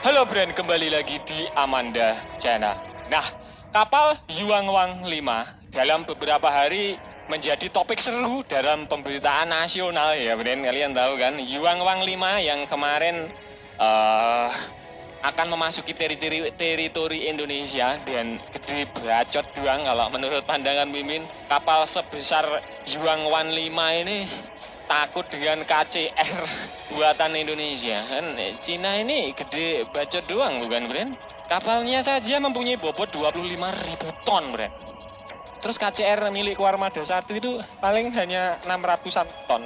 Halo Brand, kembali lagi di Amanda Channel. Nah, kapal Yuanwang 5 dalam beberapa hari menjadi topik seru dalam pemberitaan nasional ya Brand. Kalian tahu kan, Yuanwang 5 yang kemarin akan memasuki teritori Indonesia dan gede bacot doang kalau menurut pandangan Mimin. Kapal sebesar Yuanwang 5 ini takut dengan KCR buatan Indonesia kan. Cina ini gede bacot doang bukan Bren? Kapalnya saja mempunyai bobot 25.000 ton Bren. Terus KCR milik Warmada 1 itu paling hanya 600-an ton.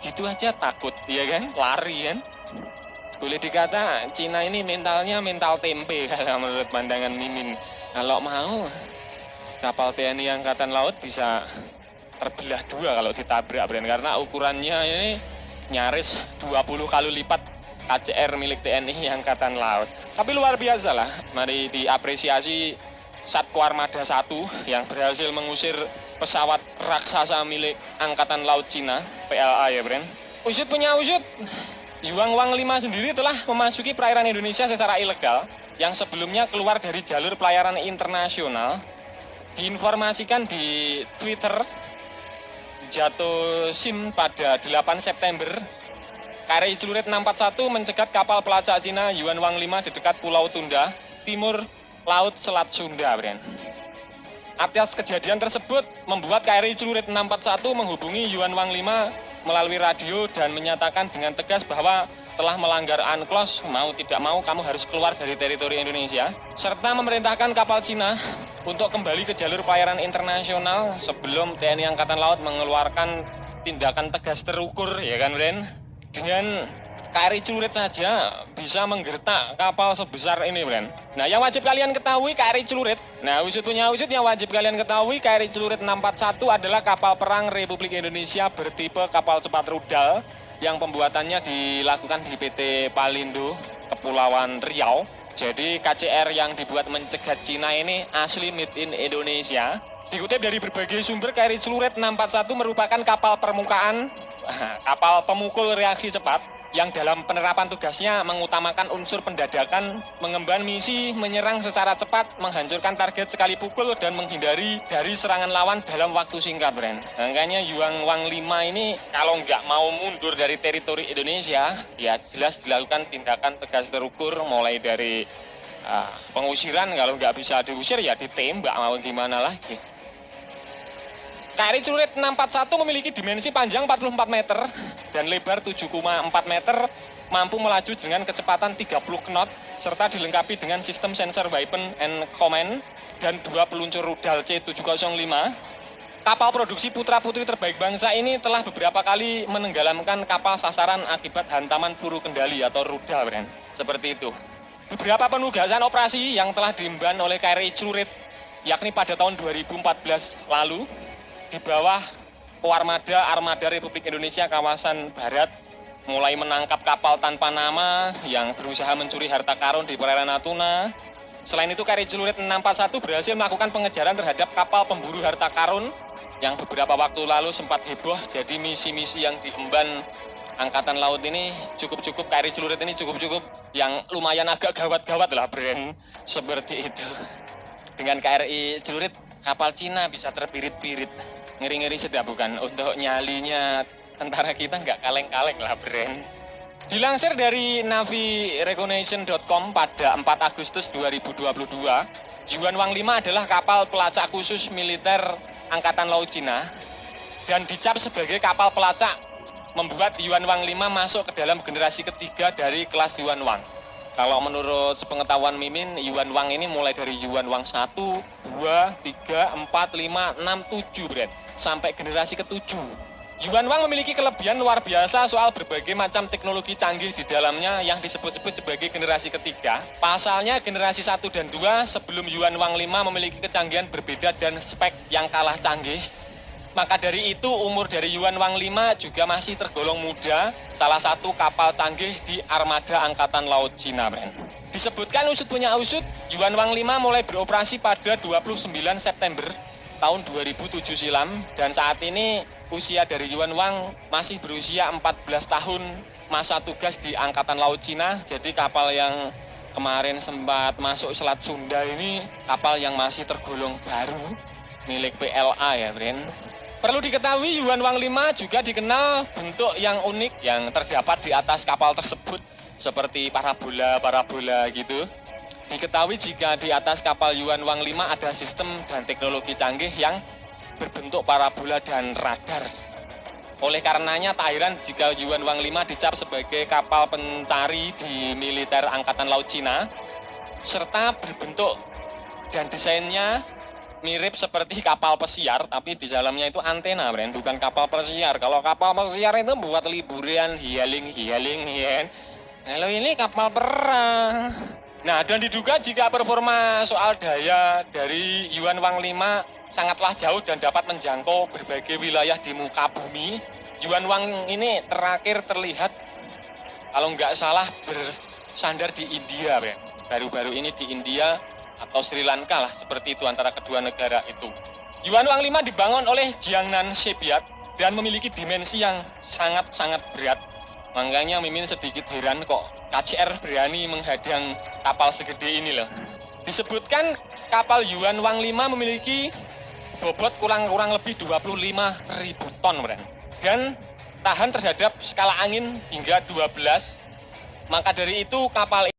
Gitu aja takut, ya kan? Lari kan? Boleh dikata Cina ini mentalnya mental tempe kalau menurut pandangan Mimin. Kalau mau kapal TNI Angkatan Laut bisa terbelah dua kalau ditabrak Bren, karena ukurannya ini nyaris 20 kali lipat KCR milik TNI Angkatan Laut. Tapi luar biasa lah, mari diapresiasi Satko Armada 1 yang berhasil mengusir pesawat raksasa milik Angkatan Laut Cina, PLA ya Bren. Usut punya usut, Yuanwang 5 sendiri telah memasuki perairan Indonesia secara ilegal yang sebelumnya keluar dari jalur pelayaran internasional. Diinformasikan di Twitter jatuh SIM pada 8 September, KRI Celurit 641 mencegat kapal pelacak Cina Yuanwang 5 di dekat Pulau Tunda, timur Laut Selat Sunda, Bren. Atas kejadian tersebut, membuat KRI Celurit 641 menghubungi Yuanwang 5 melalui radio dan menyatakan dengan tegas bahwa telah melanggar UNCLOS, mau tidak mau kamu harus keluar dari teritori Indonesia, serta memerintahkan kapal Cina untuk kembali ke jalur pelayaran internasional sebelum TNI Angkatan Laut mengeluarkan tindakan tegas terukur, ya kan Bren? Dengan KRI Celurit saja bisa menggertak kapal sebesar ini Bren. Nah yang wajib kalian ketahui KRI Celurit, nah usut punya usut yang wajib kalian ketahui, KRI Celurit 641 adalah kapal perang Republik Indonesia bertipe kapal cepat rudal yang pembuatannya dilakukan di PT Palindo, Kepulauan Riau. Jadi KCR yang dibuat mencegat Cina ini asli made in Indonesia. Dikutip dari berbagai sumber, KRI Celurit 641 merupakan kapal permukaan, kapal pemukul reaksi cepat yang dalam penerapan tugasnya mengutamakan unsur pendadakan, mengemban misi, menyerang secara cepat, menghancurkan target sekali pukul, dan menghindari dari serangan lawan dalam waktu singkat, Bren. Makanya Yuanwang 5 ini kalau nggak mau mundur dari teritori Indonesia, ya jelas dilakukan tindakan tegas terukur, mulai dari pengusiran, kalau nggak bisa diusir ya ditembak, mau gimana lagi. KRI Celurit 641 memiliki dimensi panjang 44 meter dan lebar 7,4 meter, mampu melaju dengan kecepatan 30 knot, serta dilengkapi dengan sistem sensor weapon and command dan 2 peluncur rudal C705. Kapal produksi putra-putri terbaik bangsa ini telah beberapa kali menenggelamkan kapal sasaran akibat hantaman peluru kendali atau rudal, Bren. Seperti itu. Beberapa penugasan operasi yang telah diemban oleh KRI Celurit, yakni pada tahun 2014 lalu, di bawah Koarmada Armada Republik Indonesia kawasan Barat, mulai menangkap kapal tanpa nama yang berusaha mencuri harta karun di perairan Natuna. Selain itu, KRI Celurit 641 berhasil melakukan pengejaran terhadap kapal pemburu harta karun yang beberapa waktu lalu sempat heboh. Jadi misi-misi yang diemban Angkatan Laut ini cukup-cukup, KRI Celurit ini cukup-cukup yang lumayan agak gawat-gawat lah, Bren. Seperti itu. Dengan KRI Celurit, kapal Cina bisa terpirit-pirit. Ngeri-ngeri sedap bukan? Untuk nyalinya tentara kita nggak kaleng-kaleng lah, Bren. Dilansir dari navirecognition.com pada 4 Agustus 2022, Yuanwang 5 adalah kapal pelacak khusus militer Angkatan Laut Cina dan dicap sebagai kapal pelacak, membuat Yuanwang 5 masuk ke dalam generasi ketiga dari kelas Yuanwang. Kalau menurut sepengetahuan Mimin, Yuanwang ini mulai dari Yuanwang 1, 2, 3, 4, 5, 6, 7, Bren. Sampai generasi ke-7. Yuanwang memiliki kelebihan luar biasa soal berbagai macam teknologi canggih di dalamnya yang disebut-sebut sebagai generasi ketiga. Pasalnya generasi 1 dan 2 sebelum Yuanwang 5 memiliki kecanggihan berbeda dan spek yang kalah canggih. Maka dari itu umur dari Yuanwang 5 juga masih tergolong muda, salah satu kapal canggih di armada Angkatan Laut Cina, Bren. Disebutkan usut punya usut, Yuanwang 5 mulai beroperasi pada 29 September tahun 2007 silam, dan saat ini usia dari Yuanwang masih berusia 14 tahun masa tugas di Angkatan Laut Cina. Jadi kapal yang kemarin sempat masuk Selat Sunda ini kapal yang masih tergolong baru milik PLA ya, Bren. Perlu diketahui Yuan Wang 5 juga dikenal bentuk yang unik yang terdapat di atas kapal tersebut seperti parabola gitu. Diketahui jika di atas kapal Yuan Wang 5 ada sistem dan teknologi canggih yang berbentuk parabola dan radar. Oleh karenanya tak heran jika Yuan Wang 5 dicap sebagai kapal pencari di militer Angkatan Laut Cina, serta berbentuk dan desainnya mirip seperti kapal pesiar, tapi di dalamnya itu antena, Bren, bukan kapal pesiar. Kalau kapal pesiar itu buat liburan, healing, ya. Kalau ini kapal perang. Nah, dan diduga jika performa soal daya dari Yuan Wang 5 sangatlah jauh dan dapat menjangkau berbagai wilayah di muka bumi. Yuan Wang ini terakhir terlihat, kalau nggak salah, bersandar di India, Bren. Baru-baru ini di India atau Sri Lanka lah, seperti itu antara kedua negara itu. Yuan Wang 5 dibangun oleh Jiangnan Shipyard dan memiliki dimensi yang sangat-sangat berat. Makanya Mimin sedikit heran kok KCR berani menghadang kapal segede ini loh. Disebutkan kapal Yuan Wang 5 memiliki bobot kurang lebih 25.000 ton, Bren. Dan tahan terhadap skala angin hingga 12. Maka dari itu kapal